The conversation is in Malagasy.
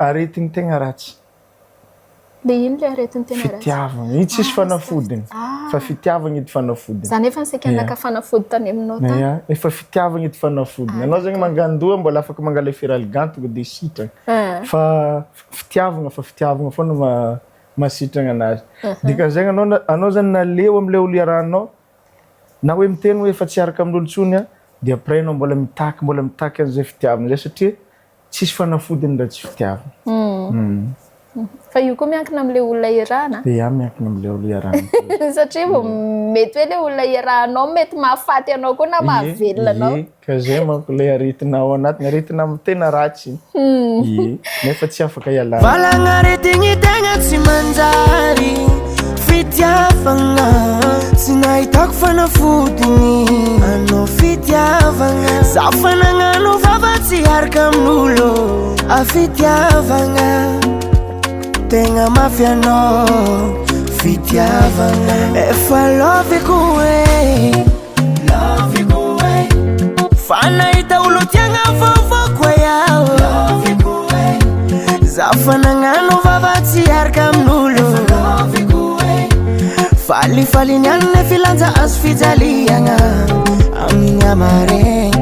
aretigny tegna ratsy. Le ino le aretigny tegna ratsy? Fitiavagna. Io tsisy fanafodiny. Fa fitiavagna edy fanafodiny. Za nefa nisy naka fanafody tany aminao tany. Ya, efa fitiavagna edy fanafodiny. Anao zegny mangandoa mbola afaka mangala feralgan tonga de sitragna. Fa fitiavagna foana masitragna anazy. Dikan'izegny anao zany naleo am'le olo iarahanao na hoe miteny hoe efa tsy araka amin'olo tsony dia après anao mbola mitaky an'izay fitiavagna zay satria tsisy fanafodiny raha tsy fitiavagna. Fa io koa miankina am'le olona iarahana. Ya, miankina am'le olo iarahana. Satria mety hoe le olona iarahanao mety mahafaty anao koa na mahavelona anao. Ka zay manko le aretinao anatiny aretina tena ratsy. Nefa tsy afaka ialana. Valagna aretigny tegna tsy manjary fitiavagna tsy nahitako fanafodiny anao fitiavagna za fa nagnano vava tsy araka amin'olo afitiavagna tegna mafy anao fitiavagna efa loviko fa nahita olo tiagna vovoko yaho za fa nagnano vava tsy araka amin'olo falifaliny anne filanja azo fijaliagna amin'ny amareny